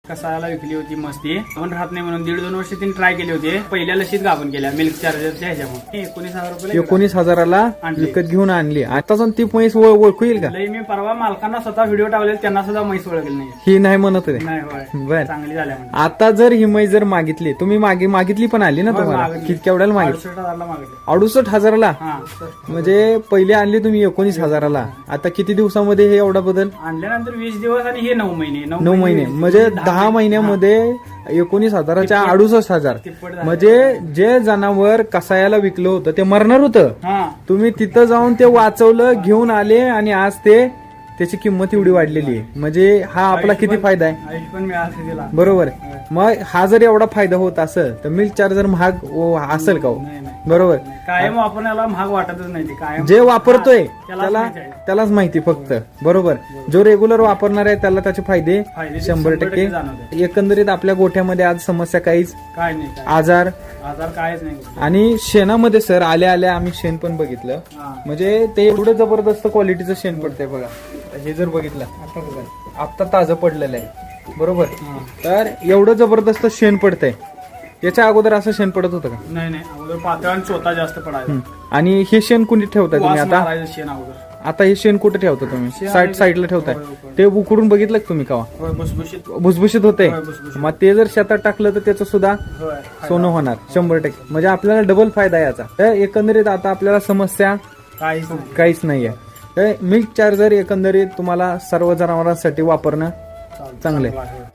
कसायला विकली होती मस्ती पण राहत नाही म्हणून 1.5-2 वर्ष तिने ट्राय केले होते. पहिल्या लशीत गाभण केल्या मिल्क चार्जरच्या ह्याच्यामध्ये 19,000 रुपये 19,000ला विकत घेऊन आणली. आता जाऊन ती म्हैस ओळखू येईल का? लई मी परवा मालकांना स्वतः व्हिडिओ टाकले त्यांना सुद्धा म्हैस ओळखली नाही. ही नाही म्हणत होते. नाही होय बर. चांगली झाल्या म्हणजे. आता जर ही म्हैस जर मागितली, तुम्ही मागितली पण आली ना तुम्हाला? केवढ्याला मागितली? 68,000 मागितले. 68,000ला. हा म्हणजे पहिले आणली तुम्ही 19,000ला. आता किती दिवसामध्ये हे एवढा बदल? आणल्यानंतर 20 दिवस आणि हे 9 महिने. 9 महिने म्हणजे 10 महिन्यामध्ये 19,000च्या 68,000. म्हणजे जे जनावर कसायाला विकलं होतं ते मरणार होतं. हा तुम्ही तिथं जाऊन ते वाचवलं, घेऊन आले आणि आज त्याची किंमत एवढी वाढलेली आहे. म्हणजे हा आपला किती फायदा आहे. आयुष पण मिळालं तिला. बरोबर आहे. मग हा जर एवढा फायदा होत असेल तर मिल्क चार्जर महाग असेल का हो? नाही, नाही. बरोबर. कायम वापरण्याला महाग वाटतच नाही. ते कायम जे वापरतोय त्यालाच माहिती आहे. त्यालाच माहिती फक्त. बरोबर. जो रेग्युलर वापरणार आहे त्याला त्याचे फायदे फायदे 100% जाणवतात. एकंदरीत आपल्या गोठ्यामध्ये आज समस्या काहीच, काय नाही काय आजार आजार कायच नाही. आणि शेणामध्ये सर आल्या आम्ही शेण पण बघितलं. हा. म्हणजे ते एवढं जबरदस्त क्वालिटीचं शेण पडतंय बघा. हे जर बघितलं आता ताजं पडलेलं आहे. बरोबर. हा. तर एवढं जबरदस्त शेण पडतंय. याच्या अगोदर असं शेण पडत होतं का? नाही नाही अगोदर पातळ आणि चोथा जास्त पडायचा. आणि हे शेण कुठे ठेवताय तुम्ही वास आता? मारायचं शेण अगोदर. आता हे शेण कुठे ठेवता तुम्ही? शेण साईडला ठेवताय. होय, होय. ते उकडून बघितलं का तुम्ही का? होय, भुसभुशीत. भुसभुशीत होते. होय, भुसभुशीत. मग ते जर शेतात टाकलं तर त्याचं सुद्धा होय. सोनं होणार 100%. म्हणजे आपल्याला डबल फायदा आहे याचा. तर एकंदरीत आता आपल्याला समस्या काहीच नाही. काहीच नाहीये. तर मिल्क चार्जर एकंदरीत तुम्हाला सर्व जनावरांसाठी वापरणं चालतं. चांगले. चांगलं आहे.